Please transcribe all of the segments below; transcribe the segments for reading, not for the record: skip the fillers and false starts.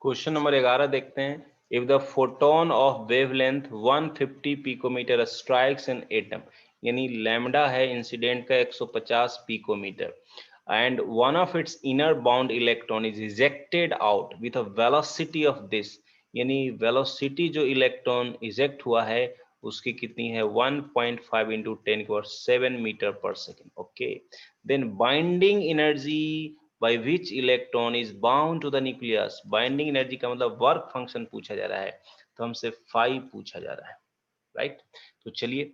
Question number 11 देखते हैं। If the photon of wavelength 150 picometre strikes an atom, यानी lambda है इंसिडेंट का 150 picometre, and one of its inner bound electron is ejected out with a velocity of this, यानी velocity जो electron eject हुआ है उसकी कितनी है 1.5 इंटू 10⁻7 मीटर पर second. Okay, then binding energy by which electron is bound to the nucleus, binding energy का मतलब वर्क फंक्शन पूछा जा रहा है, तो हमसे फाई पूछा जा रहा है, राइट। तो चलिए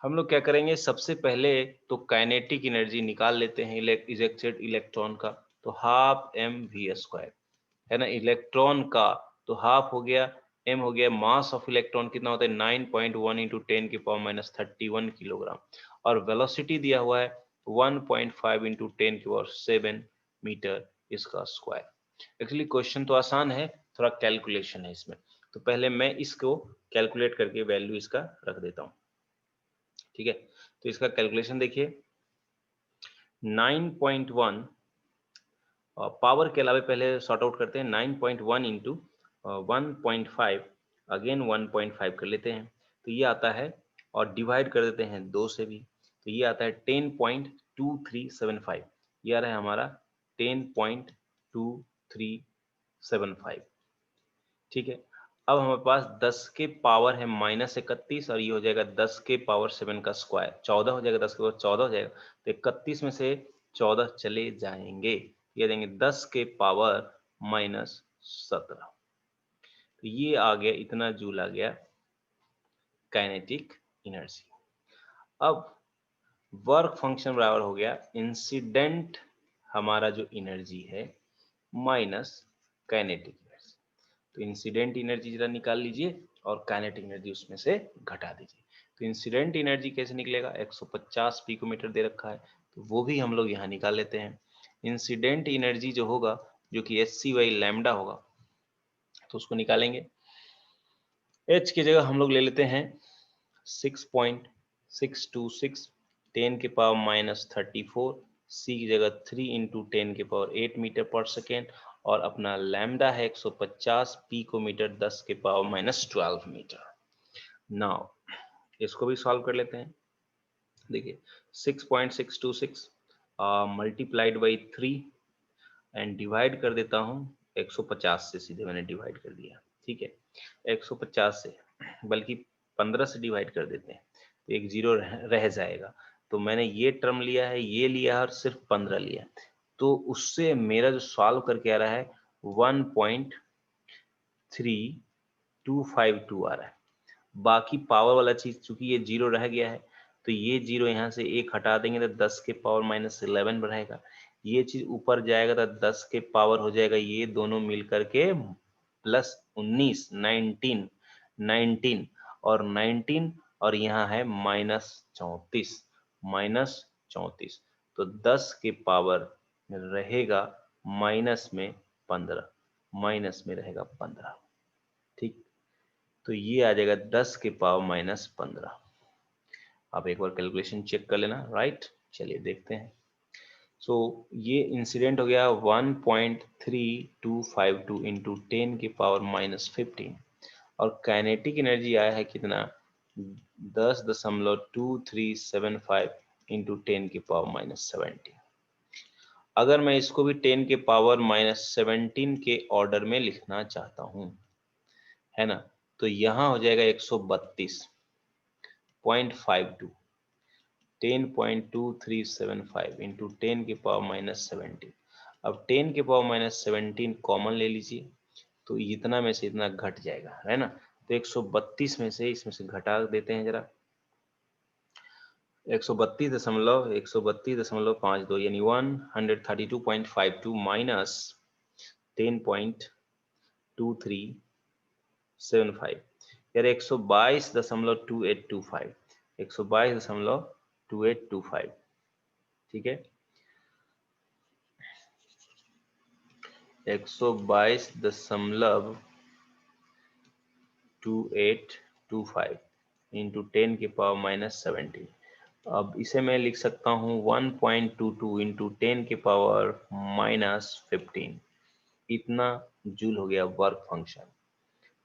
हम लोग क्या करेंगे, सबसे पहले तो काइनेटिक एनर्जी निकाल लेते हैं इजेक्टेड इलेक्ट्रॉन का। तो हाफ एम वी स्क्वायर है ना, इलेक्ट्रॉन का तो हाफ हो गया, एम हो गया, मास ऑफ इलेक्ट्रॉन कितना होता है 9.1 इंटू 10⁻31 किलोग्राम, और वेलोसिटी दिया हुआ है 1.5 इंटू 10⁻7 मीटर इसका स्क्वायर। एक्चुअली क्वेश्चन तो आसान है, थोड़ा कैलकुलेशन है इसमें, तो पहले मैं इसको कैलकुलेट करके वैल्यू इसका रख देता हूँ, ठीक है। तो इसका कैलकुलेशन देखिए, 9.1 पावर के अलावा पहले सॉर्ट आउट करते हैं, 9.1 इंटू 1.5, अगेन 1.5 कर लेते हैं, तो ये आता है, और डिवाइड कर देते हैं 2 से भी, तो ये आता है 10.2375, ये आ रहा है हमारा 10.2375, ठीक है। अब हमारे पास 10 के पावर है -31, और ये हो जाएगा 10 के पावर 7 का स्क्वायर, 14 हो जाएगा, 10 के पावर 14 हो जाएगा, तो 31 में से 14 चले जाएंगे, ये देंगे 10 के पावर -17, तो ये आ गया, इतना जूल आ गया काइनेटिक एनर्जी। अब वर्क फंक्शन बराबर हो गया इंसिडेंट हमारा जो एनर्जी है माइनस काइनेटिक एनर्जी, तो इंसिडेंट एनर्जी जरा निकाल लीजिए और काइनेटिक एनर्जी उसमें से घटा दीजिए। तो इंसिडेंट एनर्जी कैसे निकलेगा, 150 पिकोमीटर दे रखा है, तो वो भी हम लोग यहाँ निकाल लेते हैं। इंसिडेंट एनर्जी जो होगा, जो कि Hc/λ होगा, तो उसको निकालेंगे। H की जगह हम लोग ले लेते हैं 6.626 10⁻34, C की जगह 3 इंटू 10⁸8 मीटर पर सेकेंड, और अपना लैम्डा है 150 पिकोमीटर 10⁻12 मीटर। नाउ इसको भी सॉल्व कर लेते हैं। देखिए 6.626 मल्टीप्लाइड बाई 3 एंड डिवाइड कर देता हूँ 150 से, सीधे मैंने डिवाइड कर दिया, ठीक है। 150 से, बल्कि 15 से डिवाइड कर देते हैं, तो एक जीरो रह जाएगा, तो मैंने ये टर्म लिया है, ये लिया है, और सिर्फ 15 लिया, तो उससे मेरा जो सॉल्व करके आ रहा है 1.3252 आ रहा है। बाकी पावर वाला चीज चूंकि ये जीरो रह गया है, तो ये जीरो यहाँ से एक हटा देंगे तो 10 के पावर -11 रहेगा, ये चीज ऊपर जाएगा तो 10 के पावर हो जाएगा, ये दोनों मिल करके +19 19 और 19, और यहाँ है -34, तो 10 के पावर रहेगा माइनस में 15, माइनस में रहेगा 15, ठीक। तो ये आ जाएगा 10 के पावर -15। आप एक बार कैलकुलेशन चेक कर लेना, राइट। चलिए देखते हैं। सो ये इंसिडेंट हो गया 1.3252 इंटू 10 के पावर -15, और काइनेटिक एनर्जी आया है कितना 10.2375 इंटू 10 के पावर -17। अगर मैं इसको भी 10 के पावर -17 के ऑर्डर में लिखना चाहता हूँ, है ना, तो यहाँ हो जाएगा 132.52 10.2375 इंटू 10 के पावर -17। अब 10 के पावर -17 कॉमन ले लीजिए, तो इतना में से इतना घट जाएगा, है ना, तो 132 में से इसमें से घटा देते हैं जरा, 132.52 यानी 132.52 माइनस 10.2375, यार 122.2825, 122.2825, ठीक है, 122.2825 इंटू 10 के पावर -17। अब इसे मैं लिख सकता हूँ 1.22 इंटू 10 के पावर -15, इतना जूल हो गया वर्क फंक्शन।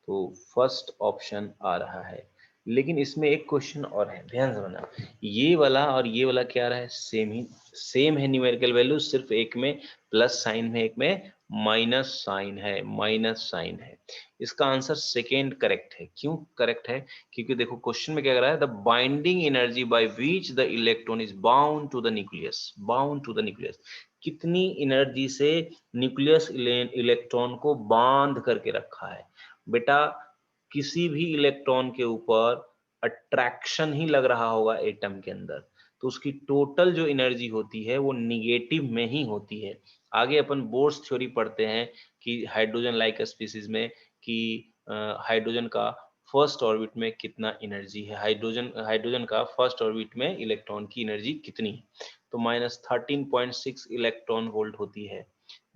तो फर्स्ट ऑप्शन आ रहा है। लेकिन इसमें एक क्वेश्चन और है, ध्यान से समझना। ये वाला और ये वाला क्या रहा है, सेम है न्यूमेरिकल वैल्यू, सिर्फ एक में प्लस साइन है, एक में माइनस साइन है, माइनस साइन है। इसका आंसर सेकेंड करेक्ट है। क्यों करेक्ट है? क्योंकि देखो क्वेश्चन में क्या कर रहा है, the binding energy by which the electron is bound to the nucleus, bound to the nucleus. कितनी एनर्जी से न्यूक्लियस इलेक्ट्रॉन को बांध करके रखा है। बेटा किसी भी इलेक्ट्रॉन के ऊपर अट्रैक्शन ही लग रहा होगा एटम के अंदर, तो उसकी टोटल जो एनर्जी होती है वो निगेटिव में ही होती है। आगे अपन बोर्स थ्योरी पढ़ते हैं कि हाइड्रोजन लाइक स्पीसीज में कि हाइड्रोजन का फर्स्ट ऑर्बिट में कितना एनर्जी है, हाइड्रोजन का फर्स्ट ऑर्बिट में इलेक्ट्रॉन की एनर्जी कितनी है। तो -13.6 इलेक्ट्रॉन वोल्ट होती है,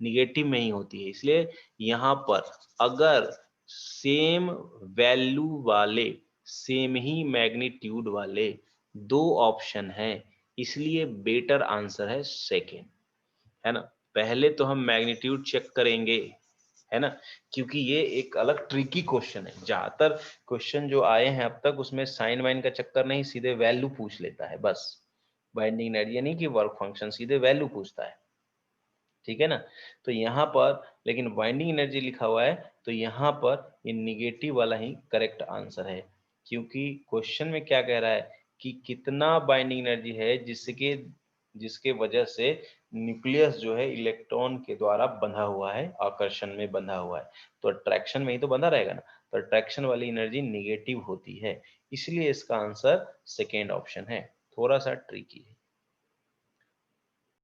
निगेटिव में ही होती है। इसलिए यहाँ पर अगर सेम वैल्यू वाले, सेम ही मैग्नीट्यूड वाले दो ऑप्शन हैं, इसलिए बेटर आंसर है सेकेंड, है ना। पहले तो हम मैग्नीट्यूड चेक करेंगे, है ना, क्योंकि ये एक अलग ट्रिकी क्वेश्चन है। ज्यादातर क्वेश्चन जो आए हैं अब तक उसमें साइन वाइन का चक्कर नहीं, सीधे वैल्यू पूछ लेता है बस। बाइंडिंग एनर्जी नहीं कि वर्क फंक्शन, सीधे वैल्यू पूछता है, ठीक है ना। तो यहाँ पर लेकिन बाइंडिंग एनर्जी लिखा हुआ है, तो यहाँ पर ये निगेटिव वाला ही करेक्ट आंसर है। क्योंकि क्वेश्चन में क्या कह रहा है कि कितना बाइंडिंग एनर्जी है जिसके जिसके वजह से न्यूक्लियस जो है इलेक्ट्रॉन के द्वारा बंधा हुआ है, आकर्षण में बंधा हुआ है। तो अट्रैक्शन में ही तो बंधा रहेगा ना, तो अट्रैक्शन वाली एनर्जी निगेटिव होती है। इसलिए इसका आंसर सेकेंड ऑप्शन है। थोड़ा सा ट्रिकी है।